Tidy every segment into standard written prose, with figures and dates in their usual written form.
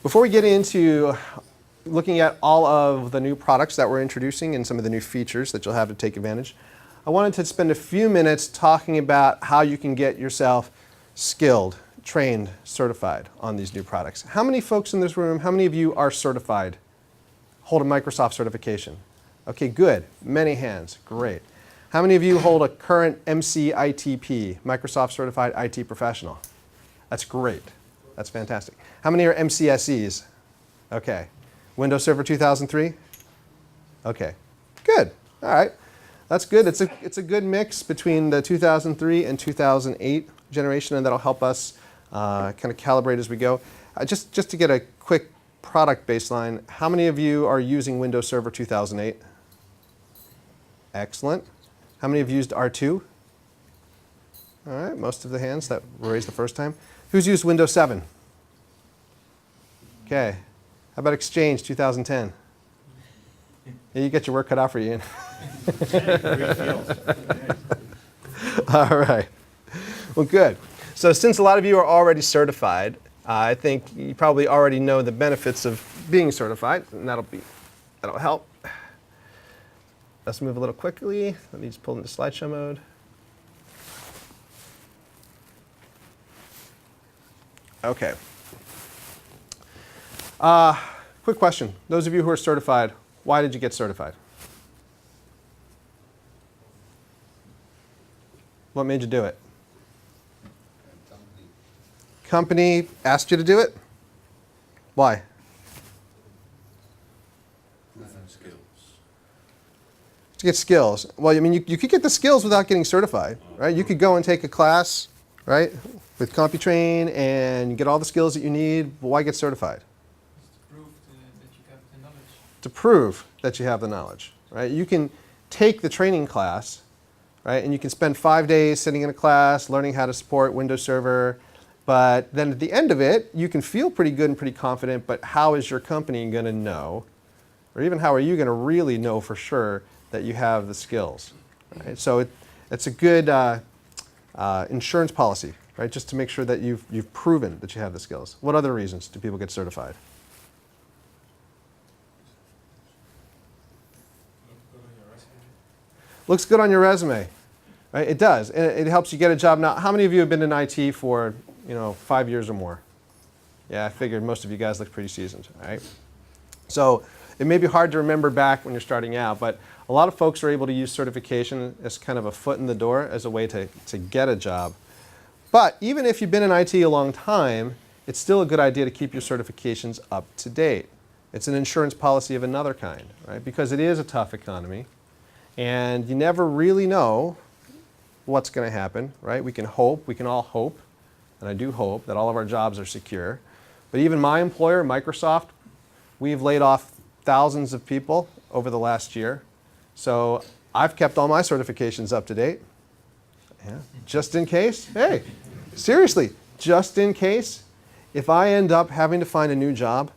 Before we get into looking at all of the new products that we're introducing and some of the new features that you'll have to take advantage, I wanted to spend a few minutes talking about how you can get yourself skilled, trained, certified on these new products. How many folks in this room, how many of you are certified, hold a Microsoft certification? Okay, good. Many hands. Great. How many of you hold a current MCITP, Microsoft Certified IT Professional? That's great. That's fantastic. How many are MCSEs? Okay. Windows Server 2003? Okay. Good. All right. That's good. It's a good mix between the 2003 and 2008 generation, and that'll help us kind of calibrate as we go. Just to get a quick product baseline, how many of you are using Windows Server 2008? Excellent. How many have used R2? All right, most of the hands that were raised the first time. Who's used Windows 7? Okay. How about Exchange 2010? Yeah, you get your work cut out for you, Ian. All right. Well, good. So since a lot of you are already certified, I think you probably already know the benefits of being certified, and that'll help. Let's move a little quickly. Let me just pull into slideshow mode. Okay. Quick question. Those of you who are certified, why did you get certified? What made you do it? Company asked you to do it? Why? Skills. To get skills. Well, I mean, you could get the skills without getting certified, right? You could go and take a class, right, with CompuTrain and get all the skills that you need. But why get certified? To prove that you have the knowledge, right? You can take the training class, right, and you can spend 5 days sitting in a class learning how to support Windows Server, but then at the end of it, you can feel pretty good and pretty confident, but how is your company going to know, or even how are you going to really know for sure that you have the skills, right? So it's a good insurance policy, right, just to make sure that you've proven that you have the skills. What other reasons do people get certified? Looks good on your resume, right? It does, and it helps you get a job. Now, how many of you have been in IT for 5 years or more? Yeah, I figured most of you guys look pretty seasoned, right? So it may be hard to remember back when you're starting out, but a lot of folks are able to use certification as kind of a foot in the door as a way to get a job. But even if you've been in IT a long time, it's still a good idea to keep your certifications up to date. It's an insurance policy of another kind, right? Because it is a tough economy. And you never really know what's going to happen, right? We can hope, we can all hope, and I do hope that all of our jobs are secure. But even my employer, Microsoft, we've laid off thousands of people over the last year. So I've kept all my certifications up to date. Yeah. Just in case. Hey, seriously, just in case, if I end up having to find a new job,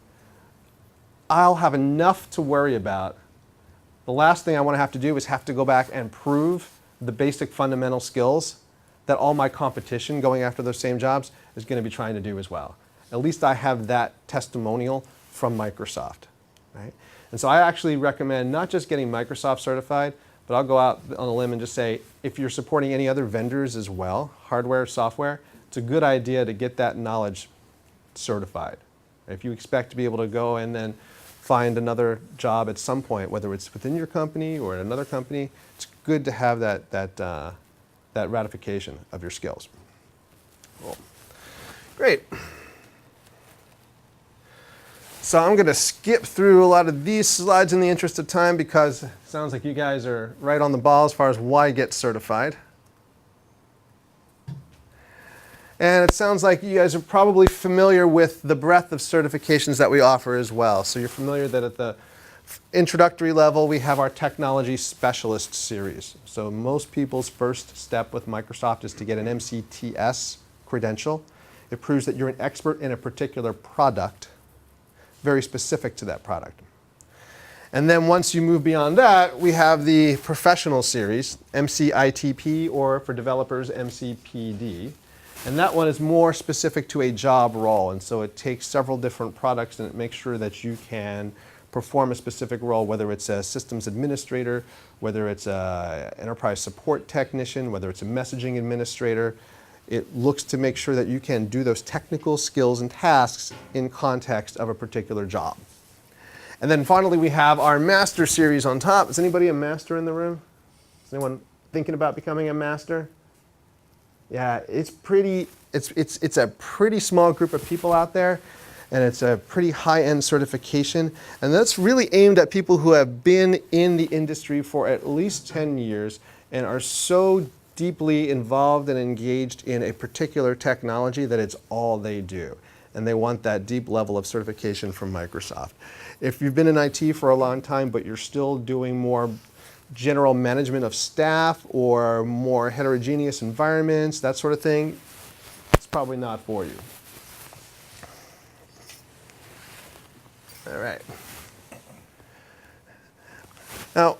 I'll have enough to worry about. The last thing I want to have to do is have to go back and prove the basic fundamental skills that all my competition going after those same jobs is going to be trying to do as well. At least I have that testimonial from Microsoft, right? And so I actually recommend not just getting Microsoft certified, but I'll go out on a limb and just say, if you're supporting any other vendors as well, hardware, software, it's a good idea to get that knowledge certified. If you expect to be able to go and then find another job at some point, whether it's within your company or at another company, it's good to have that ratification of your skills. Cool. Great. So I'm going to skip through a lot of these slides in the interest of time because it sounds like you guys are right on the ball as far as why get certified. And it sounds like you guys are probably familiar with the breadth of certifications that we offer as well. So you're familiar that at the introductory level, we have our technology specialist series. So most people's first step with Microsoft is to get an MCTS credential. It proves that you're an expert in a particular product, very specific to that product. And then once you move beyond that, we have the professional series, MCITP, or for developers, MCPD. And that one is more specific to a job role. And so it takes several different products and it makes sure that you can perform a specific role, whether it's a systems administrator, whether it's an enterprise support technician, whether it's a messaging administrator. It looks to make sure that you can do those technical skills and tasks in context of a particular job. And then finally, we have our master series on top. Is anybody a master in the room? Is anyone thinking about becoming a master? Yeah, it's a pretty small group of people out there, and it's a pretty high-end certification. And that's really aimed at people who have been in the industry for at least 10 years and are so deeply involved and engaged in a particular technology that it's all they do. And they want that deep level of certification from Microsoft. If you've been in IT for a long time, but you're still doing more general management of staff or more heterogeneous environments, that sort of thing, it's probably not for you. All right. Now,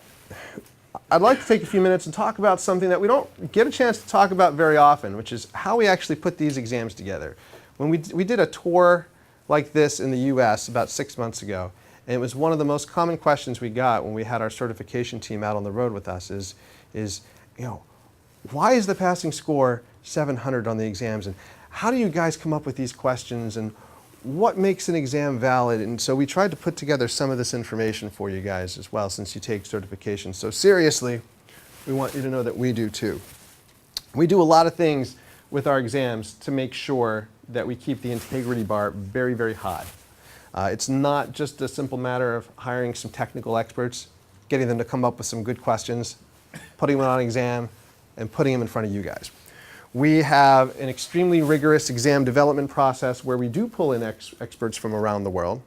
I'd like to take a few minutes and talk about something that we don't get a chance to talk about very often, which is how we actually put these exams together. When we did a tour like this in the US about 6 months ago, and it was one of the most common questions we got when we had our certification team out on the road with us is why is the passing score 700 on the exams? And how do you guys come up with these questions? And what makes an exam valid? And so we tried to put together some of this information for you guys as well, since you take certification so seriously. We want you to know that we do too. We do a lot of things with our exams to make sure that we keep the integrity bar very, very high. It's not just a simple matter of hiring some technical experts, getting them to come up with some good questions, putting them on an exam, and putting them in front of you guys. We have an extremely rigorous exam development process where we do pull in experts from around the world.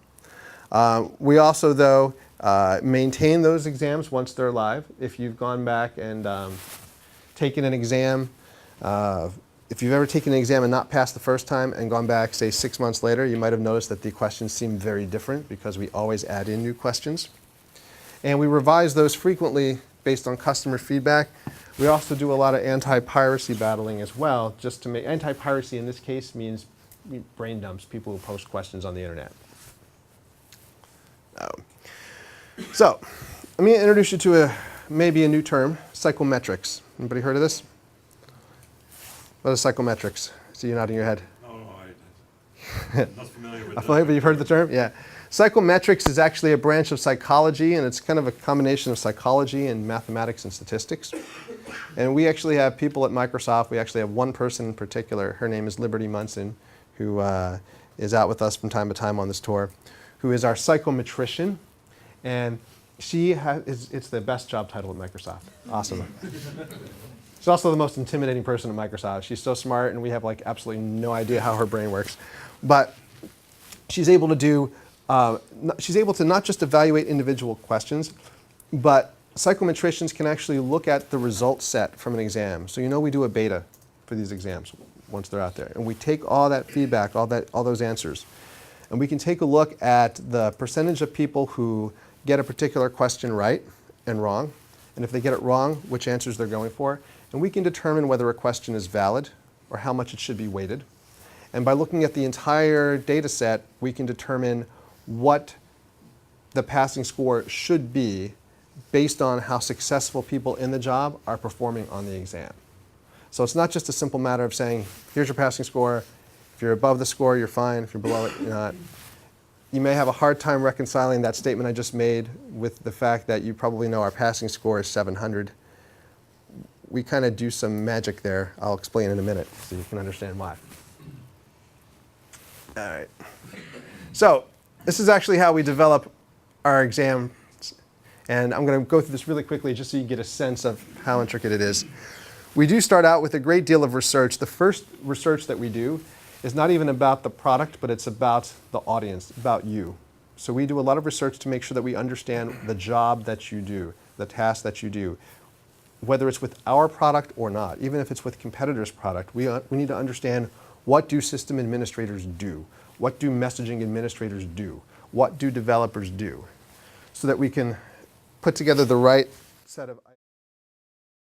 We also, though, maintain those exams once they're live. If you've gone back and taken an exam, if you've ever taken an exam and not passed the first time and gone back, say 6 months later, you might have noticed that the questions seem very different because we always add in new questions. And we revise those frequently based on customer feedback. We also do a lot of anti-piracy battling as well, just to make anti-piracy in this case means brain dumps, people who post questions on the internet. So, let me introduce you to maybe a new term, psychometrics. Anybody heard of this? What is psychometrics? I see you nodding your head. No, I'm not familiar with that. But you've heard the term? Yeah. Psychometrics is actually a branch of psychology, and it's kind of a combination of psychology and mathematics and statistics. And we actually have people at Microsoft. We actually have one person in particular. Her name is Liberty Munson, who is out with us from time to time on this tour, who is our psychometrician. And it's the best job title at Microsoft. Awesome. She's also the most intimidating person at Microsoft. She's so smart, and we have like absolutely no idea how her brain works. But she's able to do, she's able to not just evaluate individual questions, but psychometricians can actually look at the result set from an exam. So we do a beta for these exams once they're out there. And we take all that feedback, all those answers, and we can take a look at the percentage of people who get a particular question right and wrong, and if they get it wrong, which answers they're going for. And we can determine whether a question is valid or how much it should be weighted. And by looking at the entire data set, we can determine what the passing score should be based on how successful people in the job are performing on the exam. So it's not just a simple matter of saying, here's your passing score. If you're above the score, you're fine. If you're below it, you're not. You may have a hard time reconciling that statement I just made with the fact that you probably know our passing score is 700. We kind of do some magic there. I'll explain in a minute so you can understand why. All right. So this is actually how we develop our exams. And I'm going to go through this really quickly just so you get a sense of how intricate it is. We do start out with a great deal of research. The first research that we do is not even about the product, but it's about the audience, about you. So we do a lot of research to make sure that we understand the job that you do, the task that you do, whether it's with our product or not. Even if it's with competitors' product, we need to understand, what do system administrators do? What do messaging administrators do? What do developers do? So that we can put together the right set of